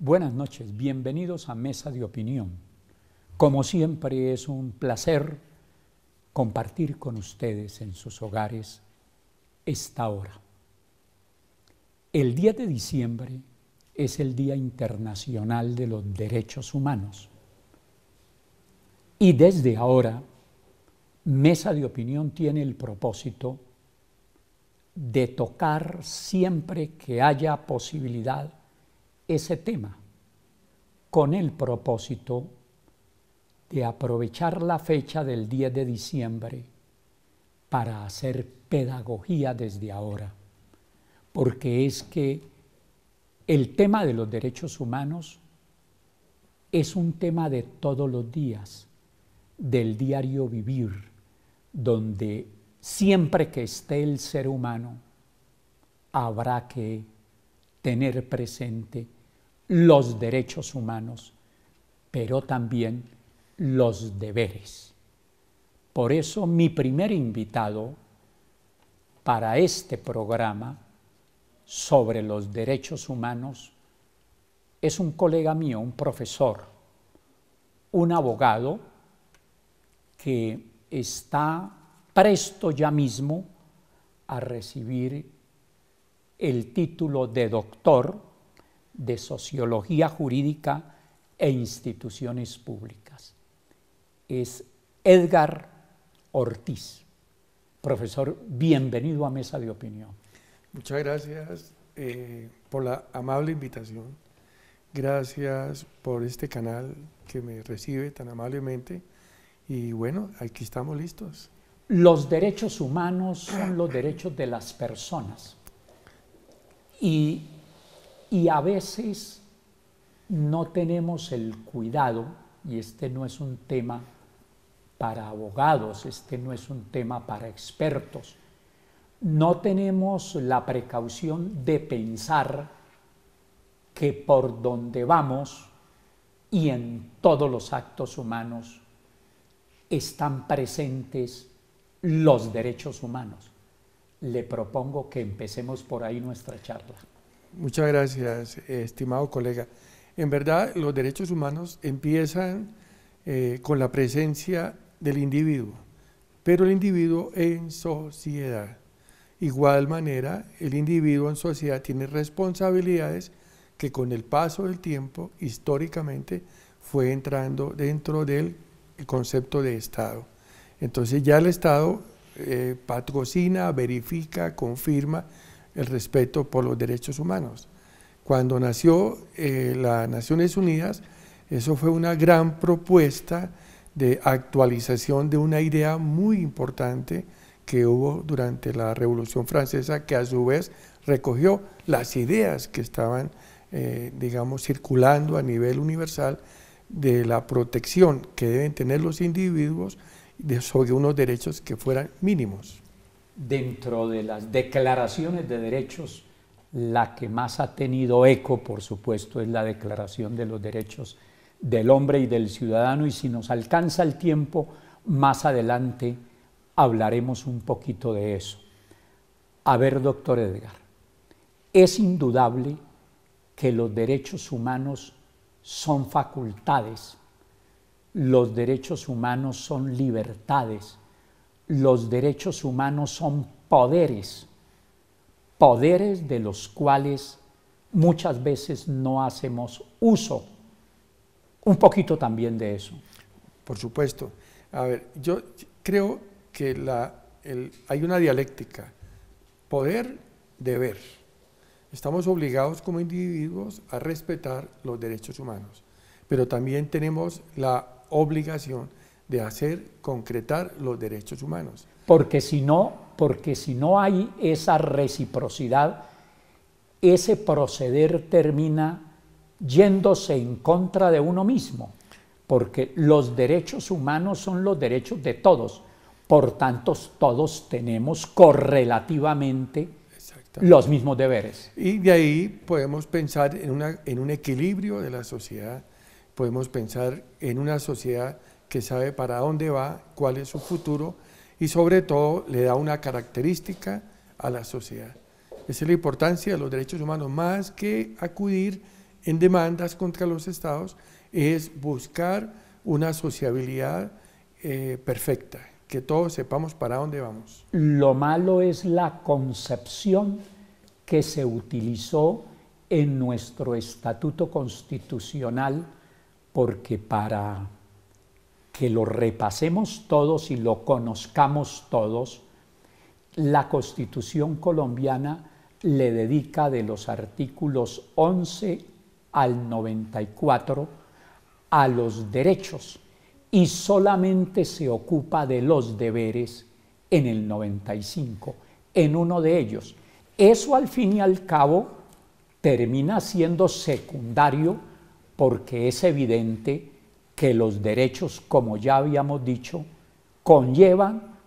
Buenas noches, bienvenidos a Mesa de Opinión. Como siempre es un placer compartir con ustedes en sus hogares esta hora. El 10 de diciembre es el Día Internacional de los Derechos Humanos. Y desde ahora, Mesa de Opinión tiene el propósito de tocar siempre que haya posibilidad ese tema, con el propósito de aprovechar la fecha del 10 de diciembre para hacer pedagogía desde ahora, porque es que el tema de los derechos humanos es un tema de todos los días, del diario vivir, donde siempre que esté el ser humano habrá que tener presente los derechos humanos, pero también los deberes. Por eso mi primer invitado para este programa sobre los derechos humanos es un colega mío, un profesor, un abogado que está presto ya mismo a recibir el título de doctor de Sociología Jurídica e Instituciones Públicas. Es Edgar Ortiz. Profesor, bienvenido a Mesa de Opinión. Muchas gracias por la amable invitación. Gracias por este canal que me recibe tan amablemente. Y bueno, aquí estamos listos. Los derechos humanos son los derechos de las personas. Y a veces no tenemos el cuidado, y este no es un tema para abogados, este no es un tema para expertos, no tenemos la precaución de pensar que por donde vamos y en todos los actos humanos están presentes los derechos humanos. Le propongo que empecemos por ahí nuestra charla. Muchas gracias, estimado colega. En verdad, los derechos humanos empiezan con la presencia del individuo, pero el individuo en sociedad. Igual manera, el individuo en sociedad tiene responsabilidades que con el paso del tiempo, históricamente, fue entrando dentro del concepto de Estado. Entonces ya el Estado patrocina, verifica, confirma el respeto por los derechos humanos. Cuando nació las Naciones Unidas, eso fue una gran propuesta de actualización de una idea muy importante que hubo durante la Revolución Francesa, que a su vez recogió las ideas que estaban, digamos, circulando a nivel universal de la protección que deben tener los individuos sobre unos derechos que fueran mínimos. Dentro de las declaraciones de derechos, la que más ha tenido eco, por supuesto, es la Declaración de los Derechos del Hombre y del Ciudadano, y si nos alcanza el tiempo, más adelante hablaremos un poquito de eso. A ver, doctor Edgar, es indudable que los derechos humanos son facultades, los derechos humanos son libertades, los derechos humanos son poderes, poderes de los cuales muchas veces no hacemos uso. Un poquito también de eso. Por supuesto. A ver, yo creo que hay una dialéctica, poder, deber. Estamos obligados como individuos a respetar los derechos humanos, pero también tenemos la obligación de concretar los derechos humanos. Porque si no hay esa reciprocidad, ese proceder termina yéndose en contra de uno mismo, porque los derechos humanos son los derechos de todos, por tanto todos tenemos correlativamente los mismos deberes. Y de ahí podemos pensar en un equilibrio de la sociedad, podemos pensar en una sociedad que sabe para dónde va, cuál es su futuro y sobre todo le da una característica a la sociedad. Esa es la importancia de los derechos humanos, más que acudir en demandas contra los estados es buscar una sociabilidad perfecta, que todos sepamos para dónde vamos. Lo malo es la concepción que se utilizó en nuestro estatuto constitucional, porque para que lo repasemos todos y lo conozcamos todos, la Constitución colombiana le dedica de los artículos 11 al 94 a los derechos y solamente se ocupa de los deberes en el 95, en uno de ellos. Eso al fin y al cabo termina siendo secundario porque es evidente que los derechos, como ya habíamos dicho, conllevan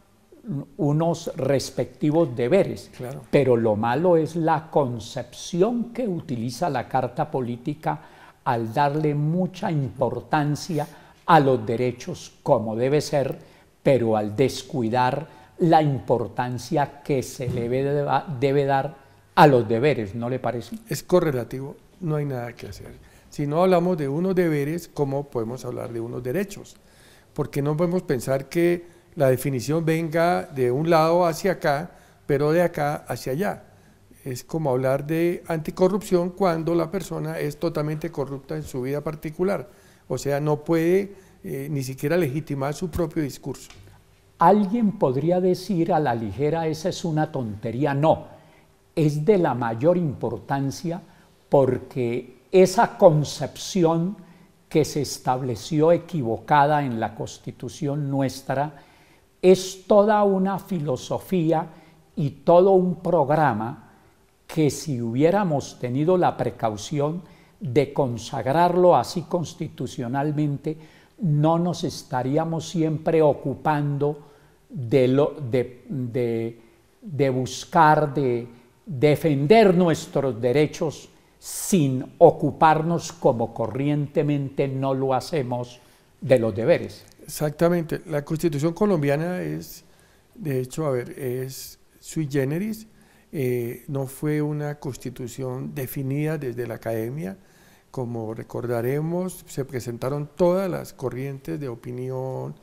unos respectivos deberes, claro. Pero lo malo es la concepción que utiliza la Carta Política al darle mucha importancia a los derechos como debe ser, pero al descuidar la importancia que se le debe dar a los deberes, ¿no le parece? Es correlativo, no hay nada que hacer. Si no hablamos de unos deberes, ¿cómo podemos hablar de unos derechos? Porque no podemos pensar que la definición venga de un lado hacia acá, pero de acá hacia allá. Es como hablar de anticorrupción cuando la persona es totalmente corrupta en su vida particular. O sea, no puede ni siquiera legitimar su propio discurso. Alguien podría decir a la ligera, esa es una tontería. No, es de la mayor importancia porque esa concepción que se estableció equivocada en la Constitución nuestra es toda una filosofía y todo un programa que si hubiéramos tenido la precaución de consagrarlo así constitucionalmente, no nos estaríamos siempre ocupando de buscar, de defender nuestros derechos sin ocuparnos como corrientemente no lo hacemos de los deberes. Exactamente, la Constitución colombiana es, de hecho, es sui generis, no fue una constitución definida desde la academia. Como recordaremos, se presentaron todas las corrientes de opinión,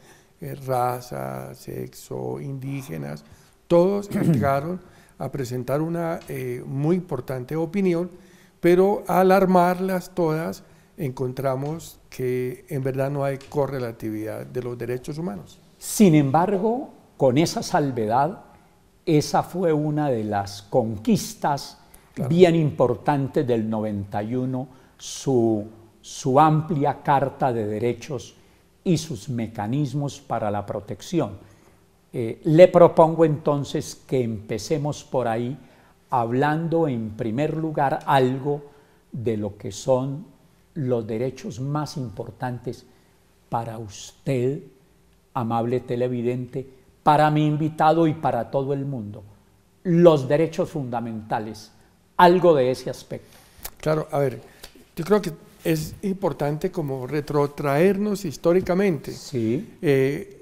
raza, sexo, indígenas, todos llegaron a presentar una muy importante opinión, pero al armarlas todas encontramos que en verdad no hay correlatividad de los derechos humanos. Sin embargo, con esa salvedad, esa fue una de las conquistas bien importantes del 91, su amplia Carta de Derechos y sus mecanismos para la protección. Le propongo entonces que empecemos por ahí hablando en primer lugar algo de lo que son los derechos más importantes para usted, amable televidente, para mi invitado y para todo el mundo. Los derechos fundamentales, algo de ese aspecto. Claro, a ver, yo creo que es importante como retrotraernos históricamente. Sí.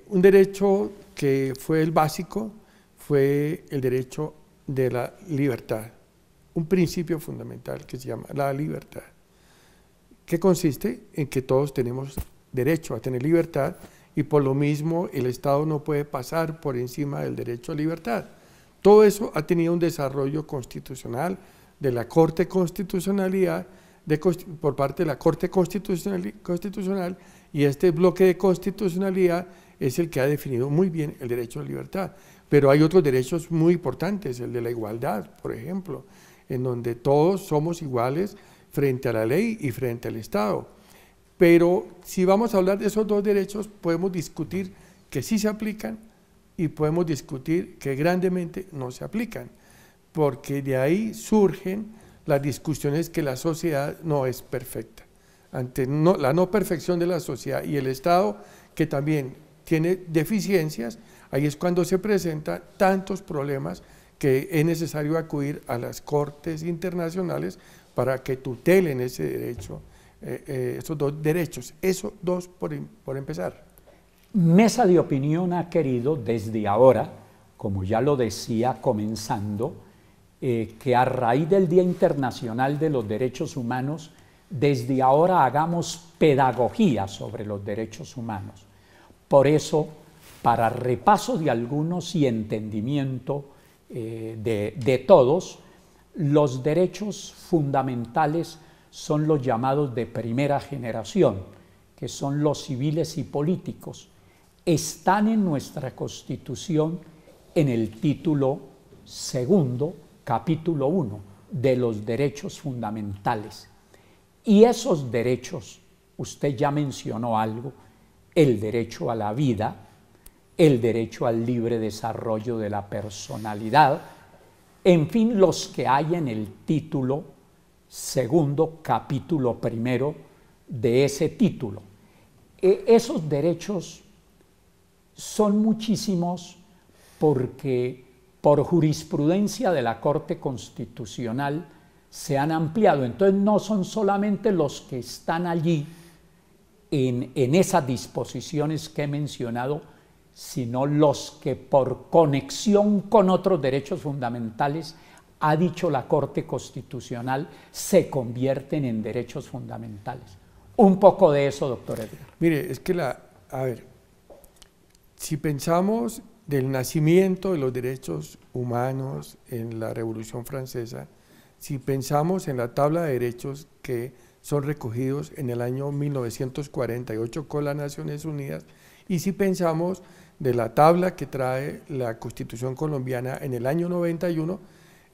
Un derecho que fue el básico fue el derecho de la libertad, un principio fundamental que se llama la libertad, que consiste en que todos tenemos derecho a tener libertad y por lo mismo el Estado no puede pasar por encima del derecho a libertad. Todo eso ha tenido un desarrollo constitucional de la Corte Constitucionalidad, por parte de la Corte Constitucional, y este bloque de constitucionalidad es el que ha definido muy bien el derecho a la libertad. Pero hay otros derechos muy importantes, el de la igualdad, por ejemplo, en donde todos somos iguales frente a la ley y frente al Estado. Pero si vamos a hablar de esos dos derechos, podemos discutir que sí se aplican y podemos discutir que grandemente no se aplican, porque de ahí surgen las discusiones que la sociedad no es perfecta. Ante la no perfección de la sociedad y el Estado, que también tiene deficiencias, ahí es cuando se presentan tantos problemas que es necesario acudir a las cortes internacionales para que tutelen ese derecho, esos dos derechos, esos dos por empezar. Mesa de Opinión ha querido desde ahora, como ya lo decía comenzando, que a raíz del Día Internacional de los Derechos Humanos desde ahora hagamos pedagogía sobre los derechos humanos. Por eso, para repaso de algunos y entendimiento de todos, los derechos fundamentales son los llamados de primera generación, que son los civiles y políticos. Están en nuestra Constitución en el título segundo, capítulo 1, de los derechos fundamentales. Y esos derechos, usted ya mencionó algo, el derecho a la vida, el derecho al libre desarrollo de la personalidad, en fin, los que hay en el título segundo, capítulo primero de ese título. Esos derechos son muchísimos porque por jurisprudencia de la Corte Constitucional se han ampliado. Entonces no son solamente los que están allí en esas disposiciones que he mencionado, sino los que por conexión con otros derechos fundamentales, ha dicho la Corte Constitucional, se convierten en derechos fundamentales. Un poco de eso, doctor Edgar. Mire, es que si pensamos del nacimiento de los derechos humanos en la Revolución Francesa, si pensamos en la tabla de derechos que son recogidos en el año 1948 con las Naciones Unidas, y si pensamos de la tabla que trae la Constitución colombiana en el año 91,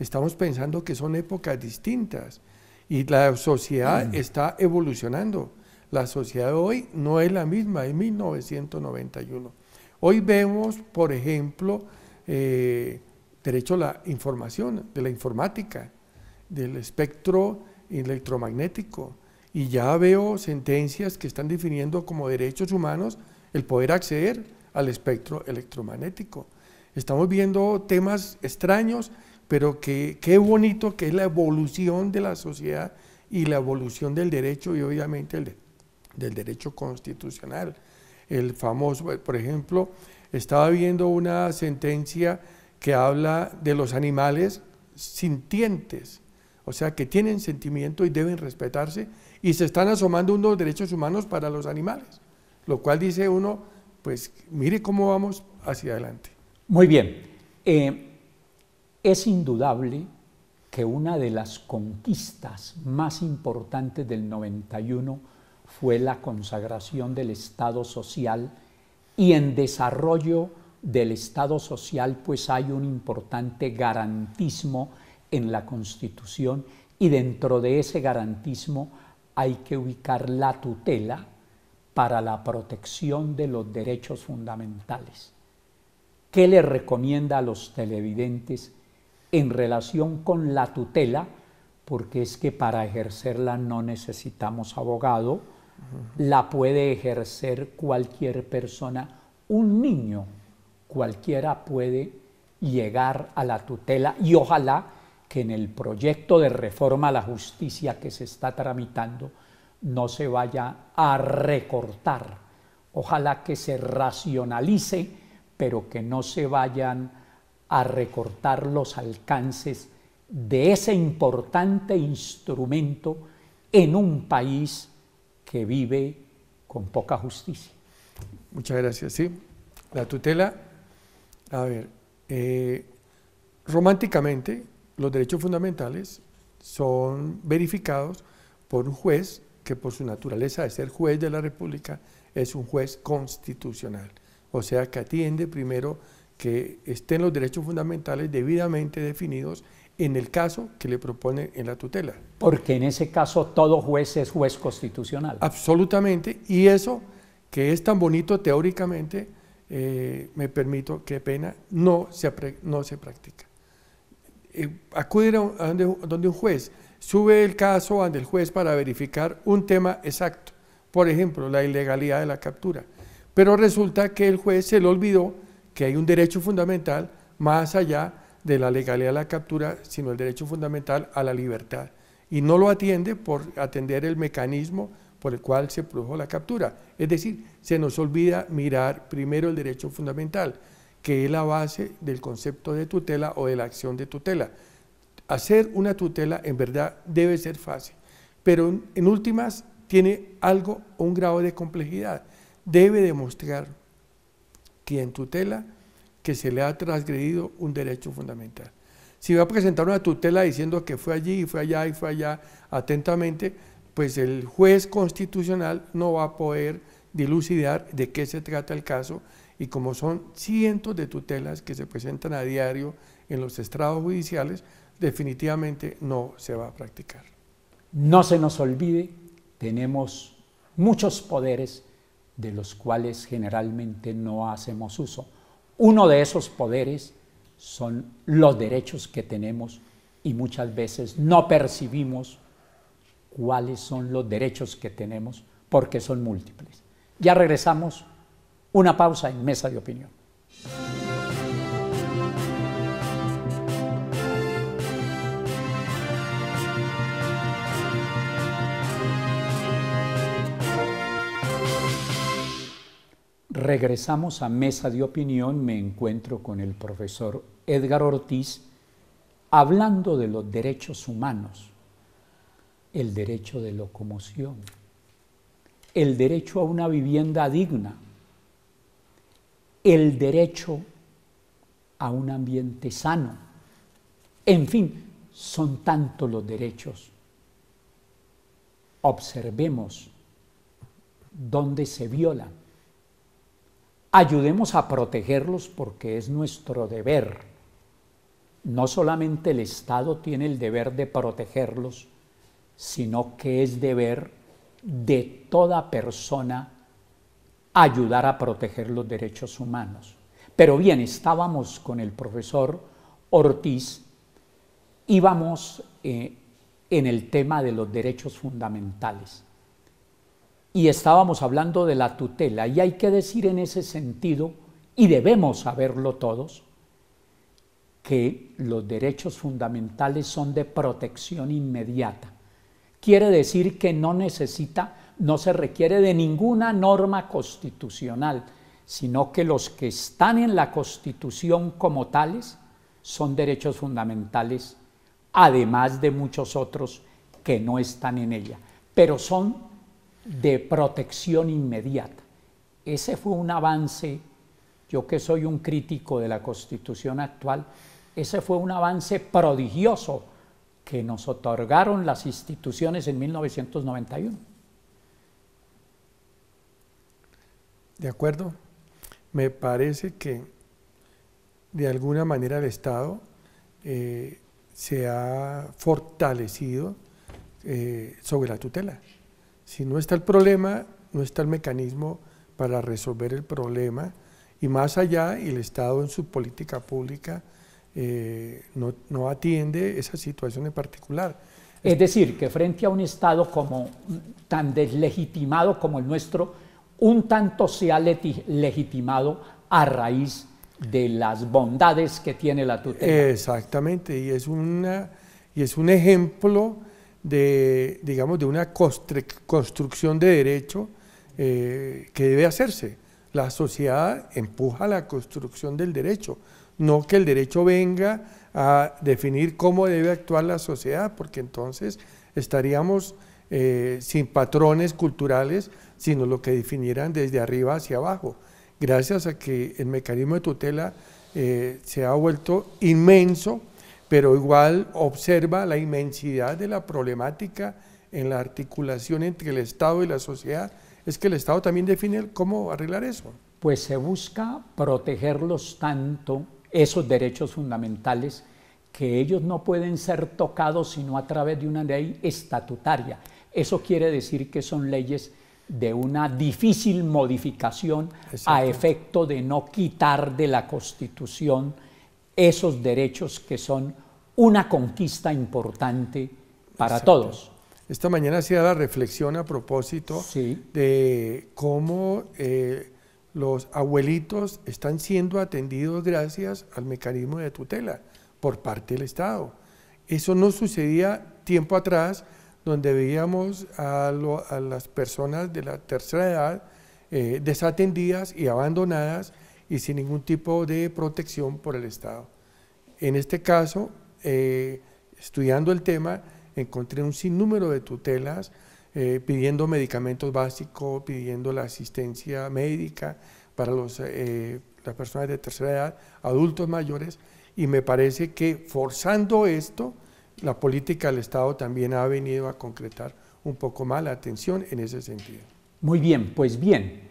estamos pensando que son épocas distintas y la sociedad está evolucionando. La sociedad de hoy no es la misma de 1991. Hoy vemos, por ejemplo, derecho a la información, de la informática, del espectro electromagnético, y ya veo sentencias que están definiendo como derechos humanos el poder acceder al espectro electromagnético. Estamos viendo temas extraños, pero qué bonito que es la evolución de la sociedad y la evolución del derecho, y obviamente del derecho constitucional. El famoso, por ejemplo, estaba viendo una sentencia que habla de los animales sintientes, o sea, que tienen sentimiento y deben respetarse, y se están asomando unos derechos humanos para los animales, lo cual dice uno, pues mire cómo vamos hacia adelante. Muy bien. Es indudable que una de las conquistas más importantes del 91 fue la consagración del Estado social, y en desarrollo del Estado social pues hay un importante garantismo en la Constitución, y dentro de ese garantismo hay que ubicar la tutela para la protección de los derechos fundamentales. ¿Qué le recomienda a los televidentes en relación con la tutela? Porque es que para ejercerla no necesitamos abogado, la puede ejercer cualquier persona, un niño, cualquiera puede llegar a la tutela, y ojalá que en el proyecto de reforma a la justicia que se está tramitando no se vaya a recortar, ojalá que se racionalice, pero que no se vayan a recortar los alcances de ese importante instrumento en un país que vive con poca justicia. Muchas gracias. Sí, la tutela, a ver, románticamente los derechos fundamentales son verificados por un juez que por su naturaleza de ser juez de la República es un juez constitucional, o sea que atiende primero que estén los derechos fundamentales debidamente definidos en el caso que le propone en la tutela. Porque en ese caso todo juez es juez constitucional. Absolutamente, y eso que es tan bonito teóricamente, me permito, qué pena, no se practica. Acudir a donde un juez, sube el caso ante el juez para verificar un tema exacto, por ejemplo, la ilegalidad de la captura, pero resulta que el juez se le olvidó que hay un derecho fundamental más allá de la legalidad de la captura, sino el derecho fundamental a la libertad, y no lo atiende por atender el mecanismo por el cual se produjo la captura. Es decir, se nos olvida mirar primero el derecho fundamental, que es la base del concepto de tutela o de la acción de tutela. Hacer una tutela en verdad debe ser fácil. pero en últimas tiene algo, un grado de complejidad. Debe demostrar quien tutela que se le ha transgredido un derecho fundamental. Si va a presentar una tutela diciendo que fue allí, fue allá y fue allá atentamente, pues el juez constitucional no va a poder dilucidar de qué se trata el caso, y como son cientos de tutelas que se presentan a diario en los estrados judiciales, definitivamente no se va a practicar. No se nos olvide, tenemos muchos poderes de los cuales generalmente no hacemos uso. Uno de esos poderes son los derechos que tenemos y muchas veces no percibimos cuáles son los derechos que tenemos porque son múltiples. Ya regresamos, una pausa en Mesa de Opinión. Regresamos a Mesa de Opinión. Me encuentro con el profesor Edgar Ortiz hablando de los derechos humanos, el derecho de locomoción, el derecho a una vivienda digna, el derecho a un ambiente sano. En fin, son tantos los derechos. Observemos dónde se violan. Ayudemos a protegerlos porque es nuestro deber. No solamente el Estado tiene el deber de protegerlos, sino que es deber de toda persona ayudar a proteger los derechos humanos. Pero bien, estábamos con el profesor Ortiz, íbamos en el tema de los derechos fundamentales. Y estábamos hablando de la tutela, y hay que decir en ese sentido, y debemos saberlo todos, que los derechos fundamentales son de protección inmediata. Quiere decir que no se requiere de ninguna norma constitucional, sino que los que están en la Constitución como tales son derechos fundamentales, además de muchos otros que no están en ella, pero son de protección inmediata. Ese fue un avance, yo que soy un crítico de la Constitución actual, ese fue un avance prodigioso que nos otorgaron las instituciones en 1991. De acuerdo, me parece que de alguna manera el Estado se ha fortalecido sobre la tutela. Si no está el problema, no está el mecanismo para resolver el problema, y más allá, el Estado en su política pública no atiende esa situación en particular. Es decir, que frente a un Estado como tan deslegitimado como el nuestro, un tanto se ha legitimado a raíz de las bondades que tiene la tutela. Exactamente, y es un ejemplo de, digamos, de una construcción de derecho que debe hacerse. La sociedad empuja la construcción del derecho, no que el derecho venga a definir cómo debe actuar la sociedad, porque entonces estaríamos sin patrones culturales, sino lo que definieran desde arriba hacia abajo. Gracias a que el mecanismo de tutela se ha vuelto inmenso, pero igual observa la inmensidad de la problemática en la articulación entre el Estado y la sociedad. Es que el Estado también define cómo arreglar eso. Pues se busca protegerlos tanto, esos derechos fundamentales, que ellos no pueden ser tocados sino a través de una ley estatutaria. Eso quiere decir que son leyes de una difícil modificación. Exacto. A efecto de no quitar de la Constitución esos derechos que son una conquista importante para Exacto. Todos. Esta mañana hacía la reflexión a propósito de cómo los abuelitos están siendo atendidos gracias al mecanismo de tutela por parte del Estado. Eso no sucedía tiempo atrás, donde veíamos a las personas de la tercera edad desatendidas y abandonadas y sin ningún tipo de protección por el Estado. En este caso, estudiando el tema, encontré un sinnúmero de tutelas pidiendo medicamentos básicos, pidiendo la asistencia médica para las personas de tercera edad, adultos mayores, y me parece que forzando esto, la política del Estado también ha venido a concretar un poco más la atención en ese sentido. Muy bien, pues bien,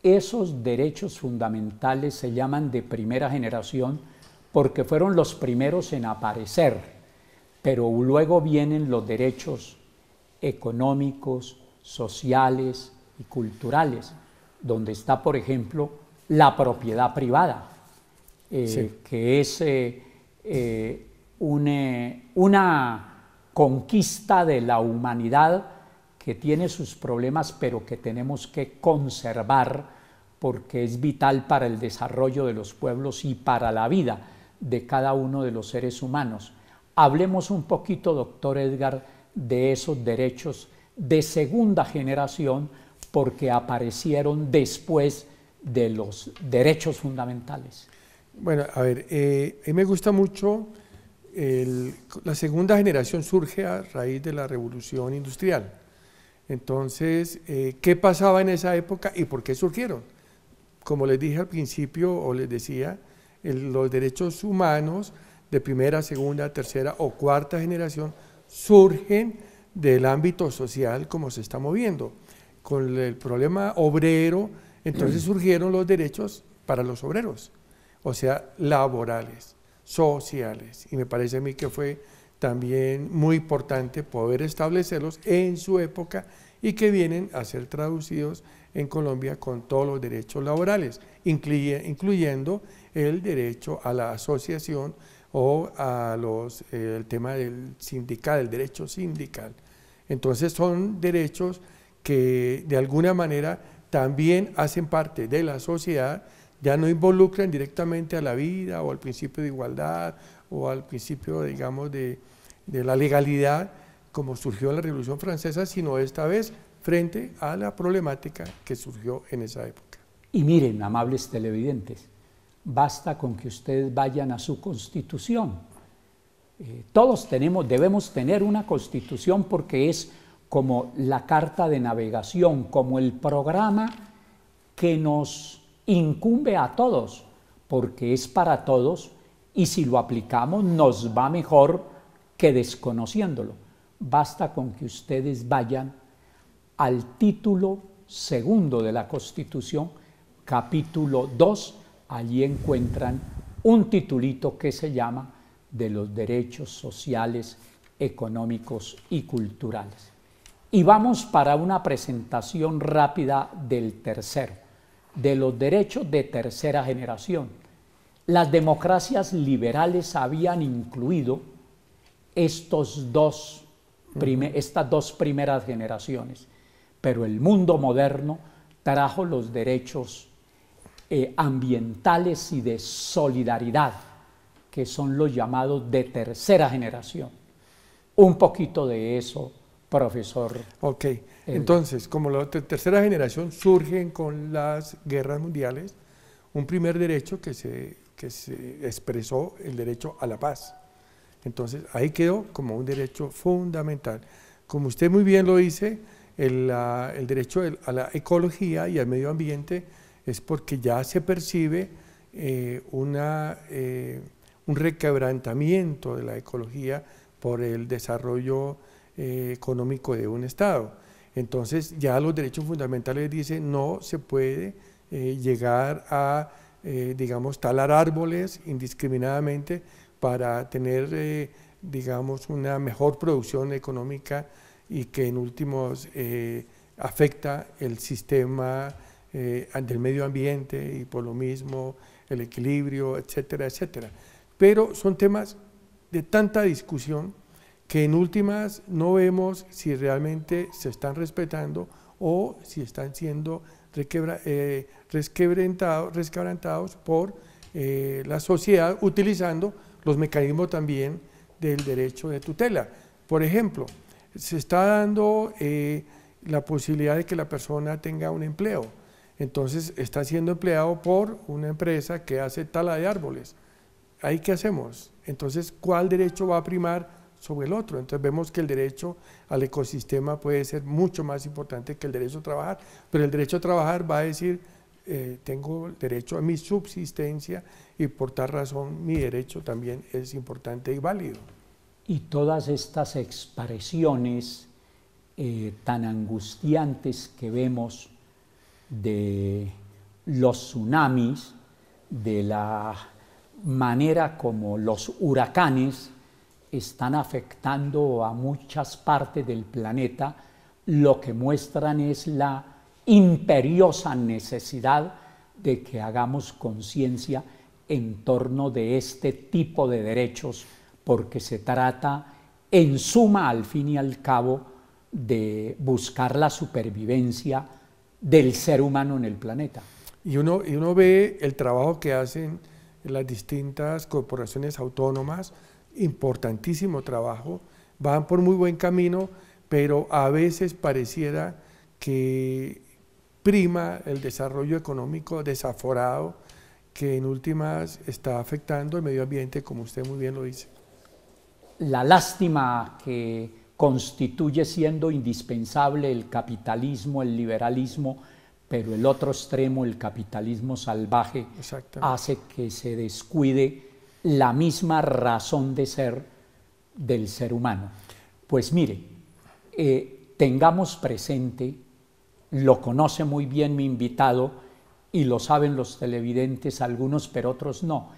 esos derechos fundamentales se llaman de primera generación porque fueron los primeros en aparecer, pero luego vienen los derechos económicos, sociales y culturales, donde está, por ejemplo, la propiedad privada, sí, que es una conquista de la humanidad que tiene sus problemas, pero que tenemos que conservar porque es vital para el desarrollo de los pueblos y para la vida de cada uno de los seres humanos. Hablemos un poquito, doctor Edgar, de esos derechos de segunda generación porque aparecieron después de los derechos fundamentales. Bueno, a ver, a mí me gusta mucho, la segunda generación surge a raíz de la revolución industrial. Entonces, ¿qué pasaba en esa época y por qué surgieron? Como les dije al principio, o les decía, los derechos humanos de primera, segunda, tercera o cuarta generación surgen del ámbito social como se está moviendo. Con el problema obrero, entonces surgieron los derechos para los obreros, o sea, laborales, sociales, y me parece a mí que fue también muy importante poder establecerlos en su época y que vienen a ser traducidos en Colombia con todos los derechos laborales, incluyendo el derecho a la asociación o a el tema del sindical, el derecho sindical. Entonces son derechos que de alguna manera también hacen parte de la sociedad, ya no involucran directamente a la vida o al principio de igualdad o al principio, digamos, de la legalidad, como surgió en la Revolución Francesa, sino esta vez frente a la problemática que surgió en esa época. Y miren, amables televidentes, basta con que ustedes vayan a su Constitución. Todos debemos tener una Constitución porque es como la carta de navegación, como el programa que nos incumbe a todos, porque es para todos y si lo aplicamos nos va mejor que desconociéndolo. Basta con que ustedes vayan al título segundo de la Constitución, capítulo 2, allí encuentran un titulito que se llama de los derechos sociales, económicos y culturales. Y vamos para una presentación rápida del tercero, de los derechos de tercera generación. Las democracias liberales habían incluido estas dos primeras generaciones, pero el mundo moderno trajo los derechos ambientales y de solidaridad, que son los llamados de tercera generación. Un poquito de eso, profesor. Ok, entonces, como la tercera generación surgen con las guerras mundiales, un primer derecho que se expresó, el derecho a la paz. Entonces, ahí quedó como un derecho fundamental. Como usted muy bien lo dice, el derecho a la ecología y al medio ambiente es porque ya se percibe un requebrantamiento de la ecología por el desarrollo económico de un Estado. Entonces ya los derechos fundamentales dicen no se puede llegar a, digamos, talar árboles indiscriminadamente para tener, digamos, una mejor producción económica y que en últimos afecta el sistema del medio ambiente y por lo mismo el equilibrio, etcétera, etcétera. Pero son temas de tanta discusión que en últimas no vemos si realmente se están respetando o si están siendo resquebrantados por la sociedad utilizando los mecanismos también del derecho de tutela. Por ejemplo, se está dando la posibilidad de que la persona tenga un empleo, entonces está siendo empleado por una empresa que hace tala de árboles. ¿Ahí qué hacemos? Entonces, ¿cuál derecho va a primar sobre el otro. Entonces vemos que el derecho al ecosistema puede ser mucho más importante que el derecho a trabajar, pero el derecho a trabajar va a decir, tengo derecho a mi subsistencia y por tal razón mi derecho también es importante y válido. Y todas estas expresiones tan angustiantes que vemos de los tsunamis, de la manera como los huracanes están afectando a muchas partes del planeta, lo que muestran es la imperiosa necesidad de que hagamos conciencia en torno de este tipo de derechos, porque se trata en suma, al fin y al cabo, de buscar la supervivencia del ser humano en el planeta. Y uno ve el trabajo que hacen las distintas corporaciones autónomas, importantísimo trabajo, van por muy buen camino, pero a veces pareciera que prima el desarrollo económico desaforado que en últimas está afectando el medio ambiente, como usted muy bien lo dice. La lástima que constituye siendo indispensable el capitalismo, el liberalismo, pero el otro extremo, el capitalismo salvaje, hace que se descuide la misma razón de ser del ser humano. Pues mire, tengamos presente, lo conoce muy bien mi invitado y lo saben los televidentes, algunos pero otros no,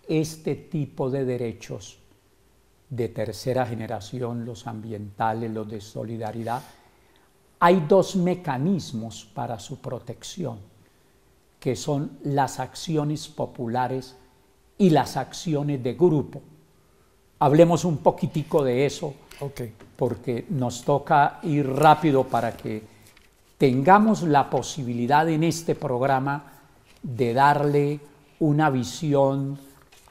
este tipo de derechos de tercera generación, los ambientales, los de solidaridad, hay dos mecanismos para su protección, que son las acciones populares y las acciones de grupo. Hablemos un poquitico de eso, porque nos toca ir rápido para que tengamos la posibilidad en este programa de darle una visión,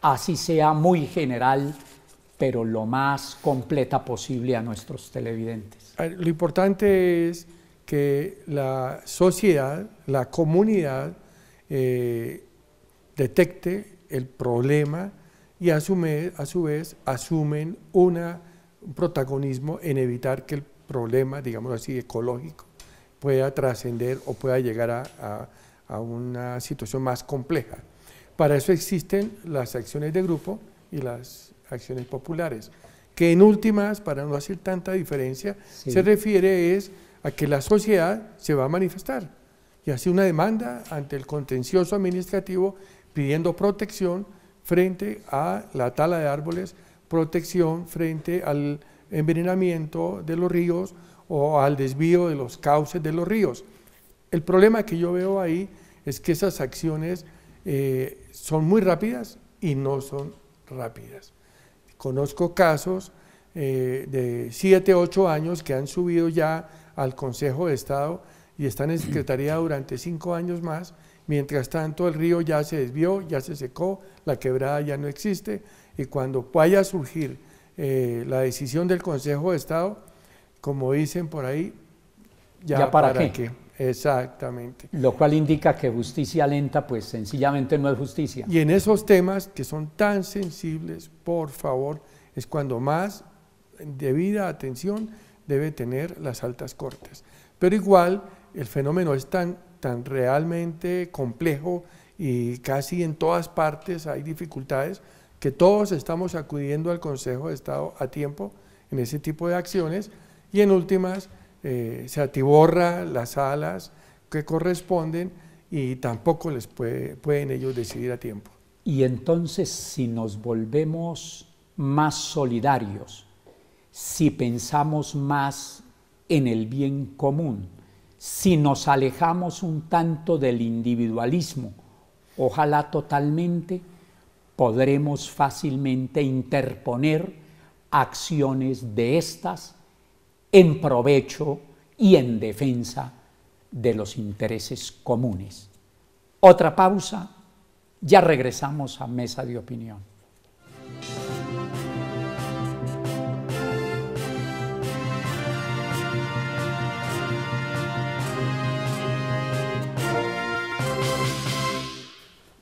así sea muy general, pero lo más completa posible a nuestros televidentes. Lo importante es que la sociedad, la comunidad, detecte el problema y a su vez asumen un protagonismo en evitar que el problema, digamos así, ecológico, pueda trascender o pueda llegar a una situación más compleja. Para eso existen las acciones de grupo y las acciones populares, que en últimas, para no hacer tanta diferencia, se refiere a que la sociedad se va a manifestar y hace una demanda ante el contencioso administrativo pidiendo protección frente a la tala de árboles, protección frente al envenenamiento de los ríos o al desvío de los cauces de los ríos. El problema que yo veo ahí es que esas acciones son muy rápidas y no son rápidas. Conozco casos de 7, 8 años que han subido ya al Consejo de Estado y están en Secretaría durante 5 años más. Mientras tanto el río ya se desvió, ya se secó, la quebrada ya no existe y cuando vaya a surgir la decisión del Consejo de Estado, como dicen por ahí, ¿ya para qué? Exactamente. Lo cual indica que justicia lenta pues sencillamente no es justicia. Y en esos temas que son tan sensibles, por favor, es cuando más debida atención debe tener las altas cortes. Pero igual el fenómeno es tan realmente complejo y casi en todas partes hay dificultades que todos estamos acudiendo al Consejo de Estado a tiempo en ese tipo de acciones y en últimas se atiborra las salas que corresponden y tampoco les pueden ellos decidir a tiempo. Y entonces si nos volvemos más solidarios, si pensamos más en el bien común, si nos alejamos un tanto del individualismo, ojalá totalmente, podremos fácilmente interponer acciones de estas en provecho y en defensa de los intereses comunes. Otra pausa, ya regresamos a Mesa de Opinión.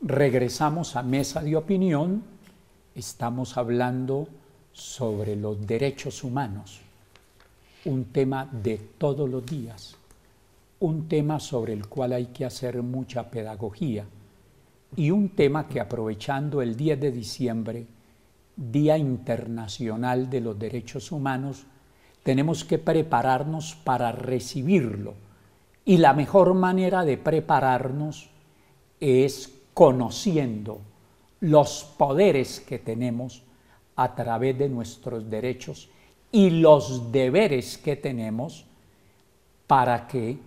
Regresamos a Mesa de Opinión, estamos hablando sobre los derechos humanos, un tema de todos los días, un tema sobre el cual hay que hacer mucha pedagogía y un tema que, aprovechando el 10 de diciembre, Día Internacional de los Derechos Humanos, tenemos que prepararnos para recibirlo. Y la mejor manera de prepararnos es conociendo los poderes que tenemos a través de nuestros derechos y los deberes que tenemos para que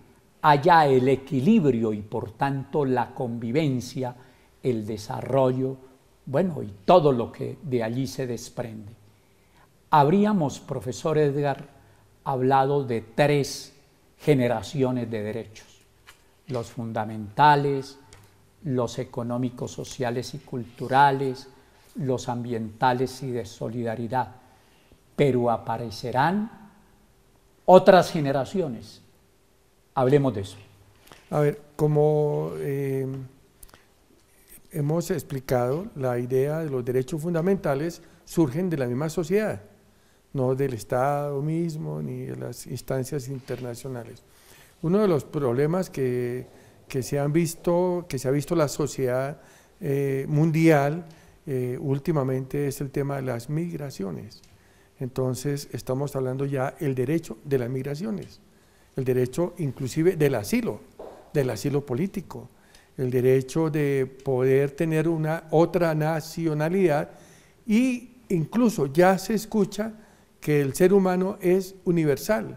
haya el equilibrio y por tanto la convivencia, el desarrollo, bueno, y todo lo que de allí se desprende. Habríamos, profesor Edgar, hablado de 3 generaciones de derechos: los fundamentales, los económicos, sociales y culturales, los ambientales y de solidaridad. Pero aparecerán otras generaciones. Hablemos de eso. A ver, como hemos explicado, la idea de los derechos fundamentales surgen de la misma sociedad, no del Estado mismo ni de las instancias internacionales. Uno de los problemas que se ha visto la sociedad mundial últimamente es el tema de las migraciones. Entonces estamos hablando ya el derecho de las migraciones, el derecho inclusive del asilo político, el derecho de poder tener otra nacionalidad, y incluso ya se escucha que el ser humano es universal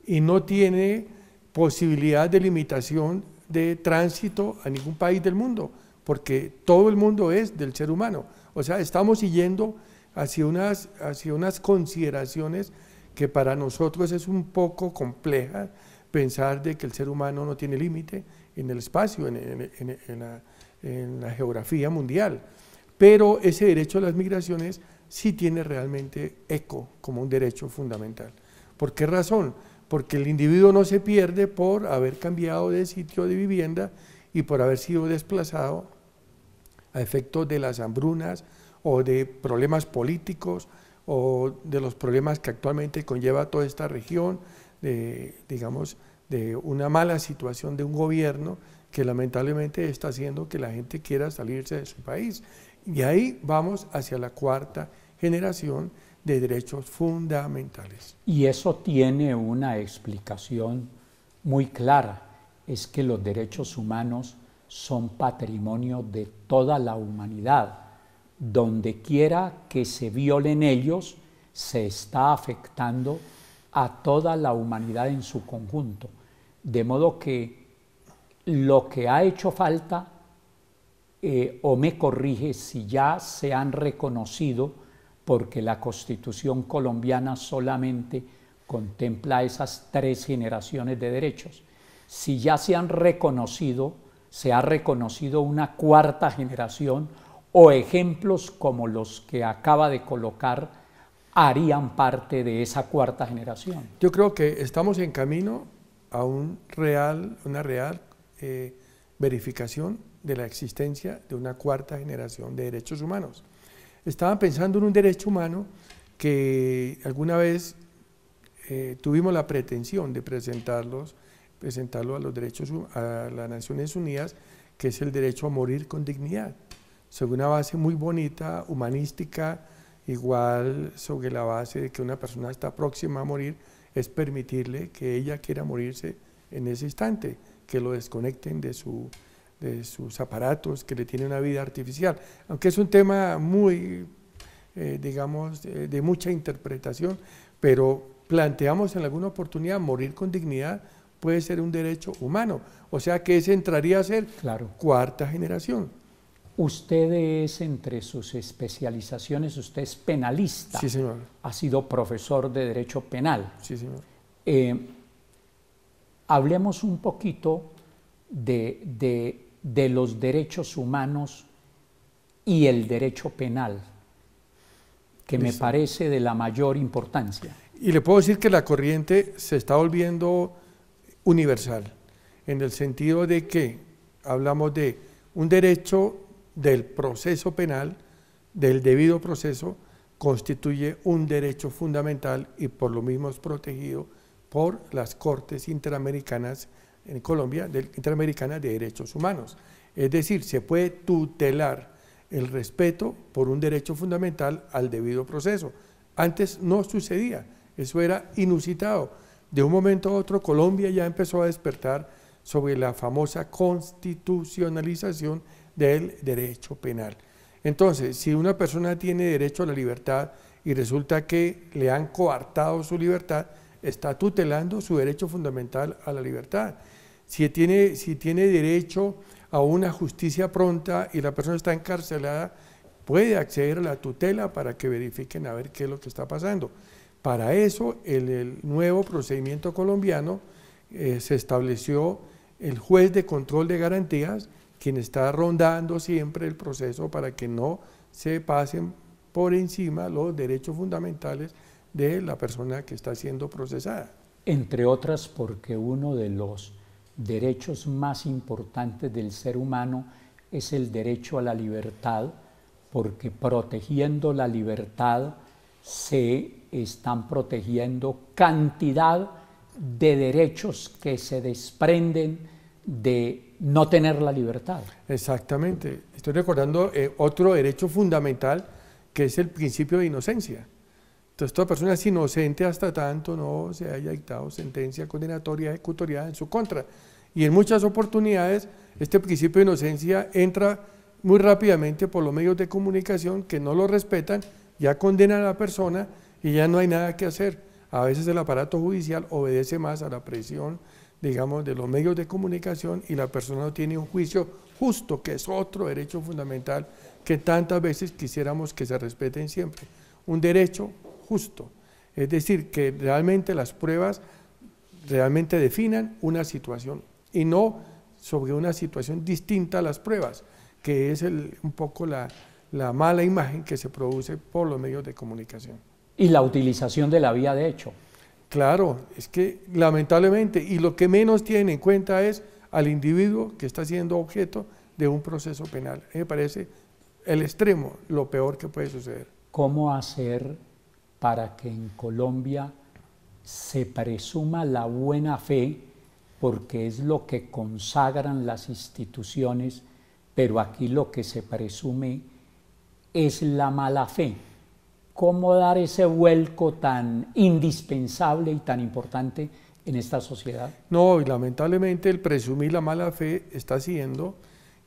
y no tiene posibilidad de limitación de tránsito a ningún país del mundo, porque todo el mundo es del ser humano. O sea, estamos yendo hacia unas consideraciones que para nosotros es un poco compleja pensar de que el ser humano no tiene límite en el espacio, en la geografía mundial. Pero ese derecho a las migraciones sí tiene realmente eco como un derecho fundamental. ¿Por qué razón? Porque el individuo no se pierde por haber cambiado de sitio de vivienda y por haber sido desplazado a efectos de las hambrunas o de problemas políticos o de los problemas que actualmente conlleva toda esta región, digamos, de una mala situación de un gobierno que lamentablemente está haciendo que la gente quiera salirse de su país. Y ahí vamos hacia la 4ª generación de derechos fundamentales. Y eso tiene una explicación muy clara, es que los derechos humanos son patrimonio de toda la humanidad. Donde quiera que se violen ellos, se está afectando a toda la humanidad en su conjunto. De modo que lo que ha hecho falta, o me corrige si ya se han reconocido, porque la Constitución colombiana solamente contempla esas 3 generaciones de derechos. Si ya se han reconocido, se ha reconocido una 4ª generación, o ejemplos como los que acaba de colocar harían parte de esa 4ª generación. Yo creo que estamos en camino a una real verificación de la existencia de una 4ª generación de derechos humanos. Estaba pensando en un derecho humano que alguna vez tuvimos la pretensión de presentarlo a los derechos, a las Naciones Unidas, que es el derecho a morir con dignidad, sobre una base muy bonita, humanística, igual sobre la base de que una persona está próxima a morir, es permitirle que ella quiera morirse en ese instante, que lo desconecten de sus aparatos, que le tienen una vida artificial, aunque es un tema muy, digamos, de mucha interpretación, pero planteamos en alguna oportunidad morir con dignidad puede ser un derecho humano, o sea que ese entraría a ser claro. 4ª generación. Usted es, entre sus especializaciones, usted es penalista. Sí, señor. Ha sido profesor de Derecho Penal. Sí, señor. Hablemos un poquito de los derechos humanos y el derecho penal, que me parece de la mayor importancia. Y le puedo decir que la corriente se está volviendo universal, en el sentido de que hablamos de un derecho del proceso penal, del debido proceso, constituye un derecho fundamental y por lo mismo es protegido por las Cortes Interamericanas en Colombia, Interamericanas de Derechos Humanos. Es decir, se puede tutelar el respeto por un derecho fundamental al debido proceso. Antes no sucedía, eso era inusitado. De un momento a otro Colombia ya empezó a despertar sobre la famosa constitucionalización del derecho penal. Entonces, si una persona tiene derecho a la libertad y resulta que le han coartado su libertad, está tutelando su derecho fundamental a la libertad. Si tiene derecho a una justicia pronta y la persona está encarcelada, puede acceder a la tutela para que verifiquen a ver qué es lo que está pasando. Para eso, el nuevo procedimiento colombiano se estableció el juez de control de garantías, quien está rondando siempre el proceso para que no se pasen por encima los derechos fundamentales de la persona que está siendo procesada. Entre otras porque uno de los derechos más importantes del ser humano es el derecho a la libertad, porque protegiendo la libertad se están protegiendo cantidad de derechos que se desprenden de no tener la libertad. Exactamente. Estoy recordando otro derecho fundamental que es el principio de inocencia. Entonces, toda persona es inocente hasta tanto no se haya dictado sentencia condenatoria ejecutoriada en su contra. Y en muchas oportunidades este principio de inocencia entra muy rápidamente por los medios de comunicación que no lo respetan, ya condenan a la persona y ya no hay nada que hacer. A veces el aparato judicial obedece más a la presión, digamos, de los medios de comunicación y la persona no tiene un juicio justo, que es otro derecho fundamental que tantas veces quisiéramos que se respeten siempre. Un derecho justo, es decir, que realmente las pruebas realmente definan una situación y no sobre una situación distinta a las pruebas, que es un poco la mala imagen que se produce por los medios de comunicación. Y la utilización de la vía de hecho. Claro, es que lamentablemente, y lo que menos tienen en cuenta es al individuo que está siendo objeto de un proceso penal. Me parece el extremo, lo peor que puede suceder. ¿Cómo hacer para que en Colombia se presuma la buena fe, porque es lo que consagran las instituciones, pero aquí lo que se presume es la mala fe? ¿Cómo dar ese vuelco tan indispensable y tan importante en esta sociedad? No, y lamentablemente el presumir la mala fe está haciendo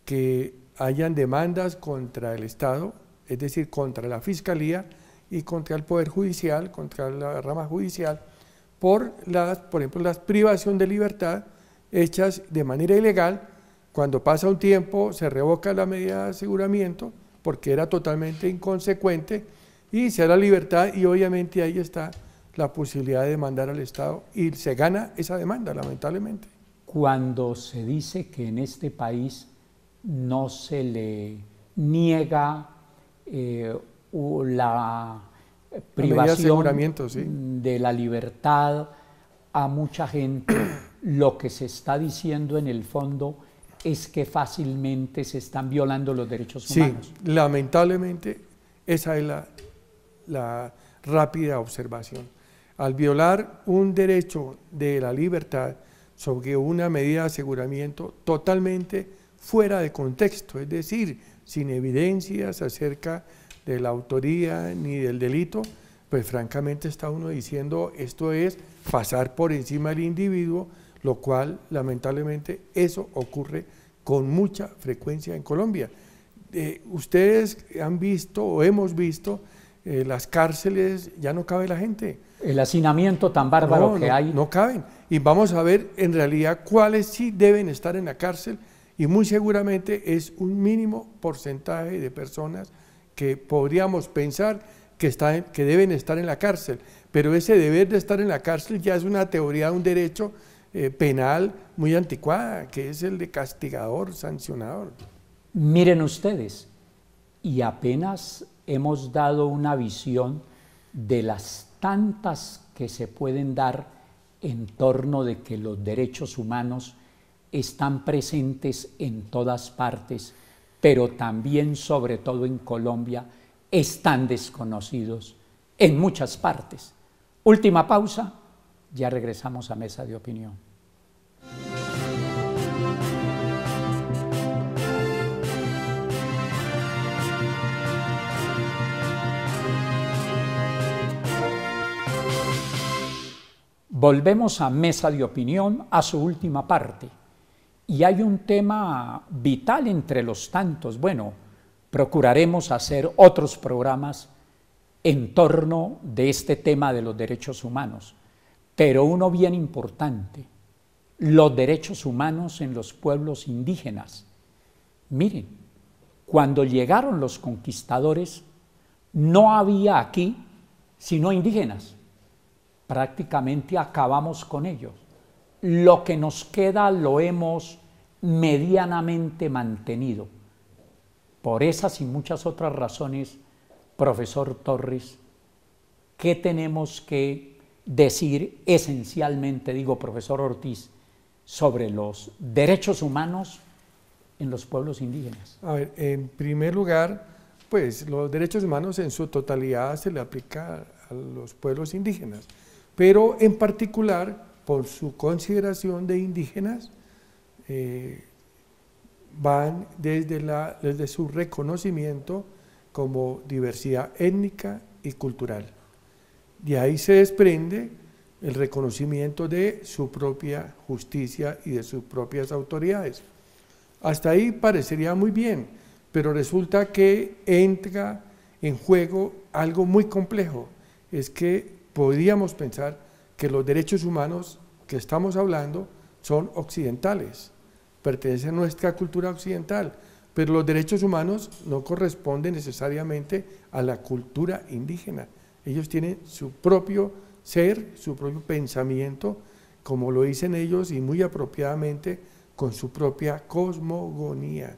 que hayan demandas contra el Estado, es decir, contra la Fiscalía y contra el Poder Judicial, contra la rama judicial, por ejemplo, la privación de libertad hechas de manera ilegal. Cuando pasa un tiempo se revoca la medida de aseguramiento porque era totalmente inconsecuente y se da la libertad y obviamente ahí está la posibilidad de demandar al Estado y se gana esa demanda, lamentablemente. Cuando se dice que en este país no se le niega la privación de la libertad a mucha gente, lo que se está diciendo en el fondo es que fácilmente se están violando los derechos humanos. Sí, lamentablemente esa es la rápida observación. Al violar un derecho de la libertad sobre una medida de aseguramiento totalmente fuera de contexto, es decir, sin evidencias acerca de la autoría ni del delito, pues francamente está uno diciendo esto es pasar por encima del individuo, lo cual lamentablemente eso ocurre con mucha frecuencia en Colombia. Ustedes han visto o hemos visto las cárceles, ya no cabe la gente. El hacinamiento tan bárbaro que hay. No caben. Y vamos a ver en realidad cuáles sí deben estar en la cárcel y muy seguramente es un mínimo porcentaje de personas que podríamos pensar que deben estar en la cárcel, pero ese deber de estar en la cárcel ya es una teoría de un derecho penal muy anticuada, que es el de castigador, sancionador. Miren ustedes, y apenas hemos dado una visión de las tantas que se pueden dar en torno de que los derechos humanos están presentes en todas partes, pero también sobre todo en Colombia, están desconocidos en muchas partes. Última pausa, ya regresamos a Mesa de Opinión. Volvemos a Mesa de Opinión, a su última parte. Y hay un tema vital entre los tantos. Bueno, procuraremos hacer otros programas en torno de este tema de los derechos humanos. Pero uno bien importante, los derechos humanos en los pueblos indígenas. Miren, cuando llegaron los conquistadores, no había aquí sino indígenas. Prácticamente acabamos con ellos. Lo que nos queda lo hemos medianamente mantenido. Por esas y muchas otras razones, profesor Torres, ¿qué tenemos que decir esencialmente, digo profesor Ortiz, sobre los derechos humanos en los pueblos indígenas? A ver, en primer lugar, pues los derechos humanos en su totalidad se le aplica a los pueblos indígenas, pero en particular, por su consideración de indígenas, van desde su reconocimiento como diversidad étnica y cultural. De ahí se desprende el reconocimiento de su propia justicia y de sus propias autoridades. Hasta ahí parecería muy bien, pero resulta que entra en juego algo muy complejo. Es que podríamos pensar que los derechos humanos que estamos hablando son occidentales, pertenecen a nuestra cultura occidental, pero los derechos humanos no corresponden necesariamente a la cultura indígena. Ellos tienen su propio ser, su propio pensamiento, como lo dicen ellos y muy apropiadamente con su propia cosmogonía.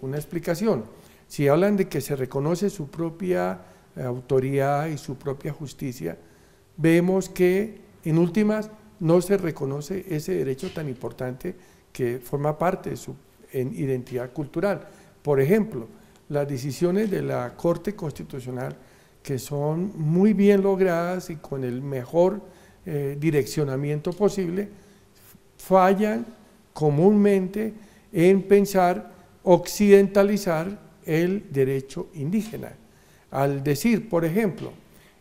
Una explicación, si hablan de que se reconoce su propia autoridad y su propia justicia, vemos que en últimas no se reconoce ese derecho tan importante que forma parte de su identidad cultural. Por ejemplo, las decisiones de la Corte Constitucional, que son muy bien logradas y con el mejor direccionamiento posible, fallan comúnmente en pensar occidentalizar el derecho indígena. Al decir, por ejemplo,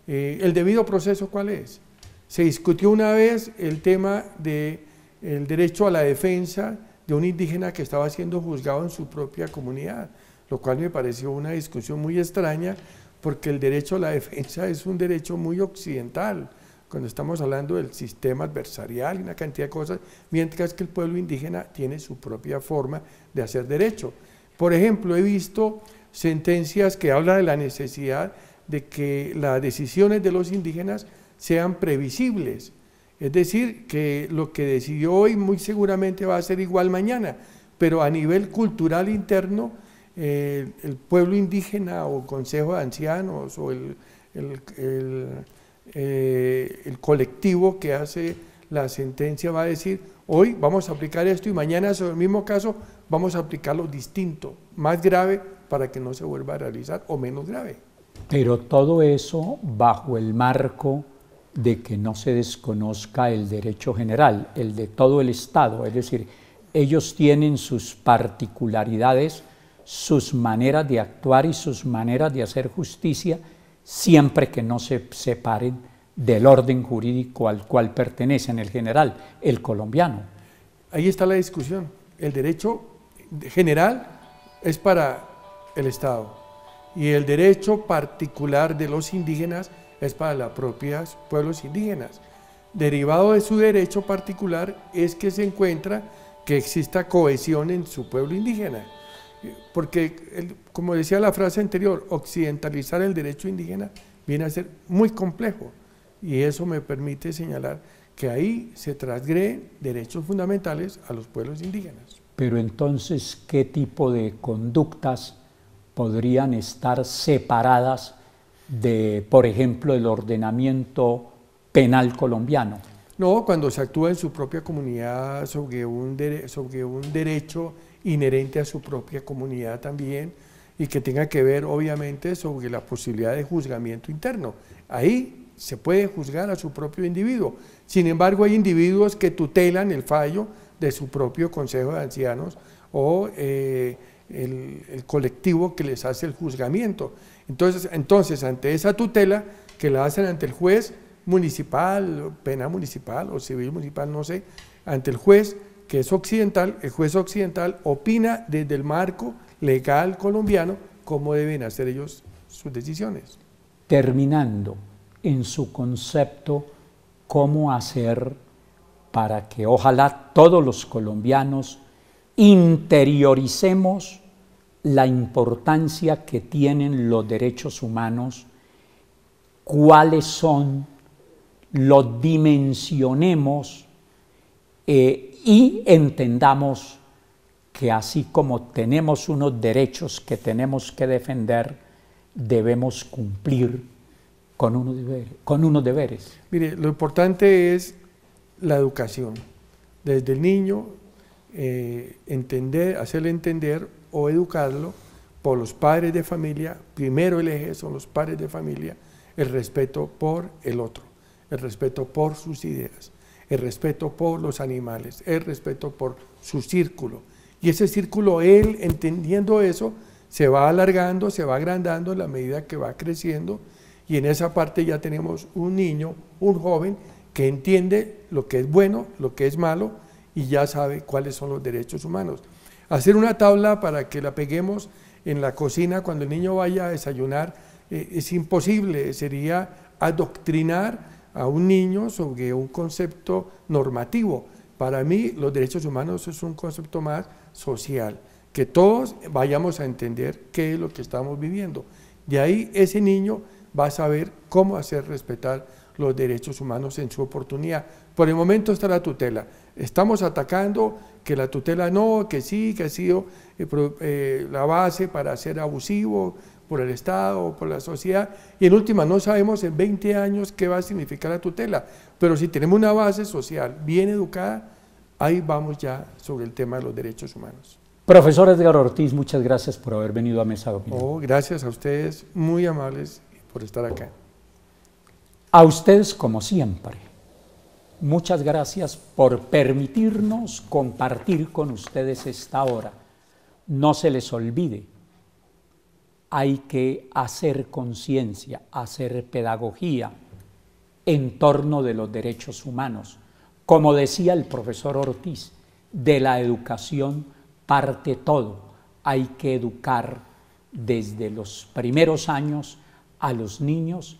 el debido proceso, ¿cuál es? Se discutió una vez el tema del derecho a la defensa de un indígena que estaba siendo juzgado en su propia comunidad, lo cual me pareció una discusión muy extraña, porque el derecho a la defensa es un derecho muy occidental, cuando estamos hablando del sistema adversarial y una cantidad de cosas, mientras que el pueblo indígena tiene su propia forma de hacer derecho. Por ejemplo, he visto sentencias que hablan de la necesidad de que las decisiones de los indígenas sean previsibles, es decir, que lo que decidió hoy muy seguramente va a ser igual mañana, pero a nivel cultural interno, el pueblo indígena o consejo de ancianos o el colectivo que hace la sentencia va a decir, hoy vamos a aplicar esto y mañana sobre el mismo caso vamos a aplicarlo distinto, más grave para que no se vuelva a realizar o menos grave. Pero todo eso bajo el marco de que no se desconozca el derecho general, el de todo el Estado, es decir, ellos tienen sus particularidades, sus maneras de actuar y sus maneras de hacer justicia, siempre que no se separen del orden jurídico al cual pertenecen, el general, el colombiano. Ahí está la discusión. El derecho general es para el Estado y el derecho particular de los indígenas es para los propios pueblos indígenas. Derivado de su derecho particular es que se encuentra que exista cohesión en su pueblo indígena. Porque, como decía la frase anterior, occidentalizar el derecho indígena viene a ser muy complejo y eso me permite señalar que ahí se transgreden derechos fundamentales a los pueblos indígenas. Pero entonces, ¿qué tipo de conductas podrían estar separadas de, por ejemplo, el ordenamiento penal colombiano? No, cuando se actúa en su propia comunidad sobre un derecho inherente a su propia comunidad también, y que tenga que ver obviamente sobre la posibilidad de juzgamiento interno. Ahí se puede juzgar a su propio individuo. Sin embargo, hay individuos que tutelan el fallo de su propio consejo de ancianos o el colectivo que les hace el juzgamiento. Entonces, ante esa tutela que la hacen ante el juez municipal, penal municipal o civil municipal, no sé, ante el juez que es occidental, el juez occidental opina desde el marco legal colombiano cómo deben hacer ellos sus decisiones. Terminando, en su concepto, ¿cómo hacer para que ojalá todos los colombianos interioricemos la importancia que tienen los derechos humanos, cuáles son, los dimensionemos y entendamos que así como tenemos unos derechos que tenemos que defender, debemos cumplir con unos deberes? Mire, lo importante es la educación. Desde el niño, hacerle entender o educarlo por los padres de familia. Primero el eje son los padres de familia, el respeto por el otro, el respeto por sus ideas, el respeto por los animales, el respeto por su círculo. Y ese círculo, él entendiendo eso, se va alargando, se va agrandando en la medida que va creciendo, y en esa parte ya tenemos un niño, un joven, que entiende lo que es bueno, lo que es malo, y ya sabe cuáles son los derechos humanos. Hacer una tabla para que la peguemos en la cocina cuando el niño vaya a desayunar es imposible, sería adoctrinar a un niño sobre un concepto normativo. Para mí los derechos humanos es un concepto más social, que todos vayamos a entender qué es lo que estamos viviendo. De ahí ese niño va a saber cómo hacer respetar los derechos humanos en su oportunidad. Por el momento está la tutela. Estamos atacando que la tutela no, que sí, que ha sido la base para ser abusivo por el Estado, por la sociedad, y en última no sabemos en 20 años qué va a significar la tutela, pero si tenemos una base social bien educada, ahí vamos ya sobre el tema de los derechos humanos. Profesor Edgar Ortiz, muchas gracias por haber venido a Mesa de Opinión. Oh, gracias a ustedes, muy amables por estar acá. A ustedes, como siempre, muchas gracias por permitirnos compartir con ustedes esta hora. No se les olvide, hay que hacer conciencia, hacer pedagogía en torno de los derechos humanos. Como decía el profesor Ortiz, de la educación parte todo. Hay que educar desde los primeros años a los niños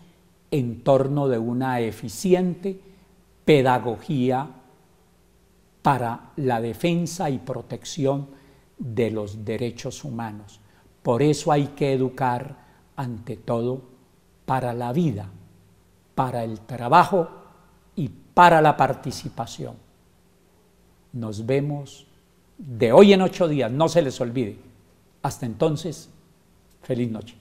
en torno de una eficiente pedagogía para la defensa y protección de los derechos humanos. Por eso hay que educar ante todo para la vida, para el trabajo y para la participación. Nos vemos de hoy en 8 días, no se les olvide. Hasta entonces, feliz noche.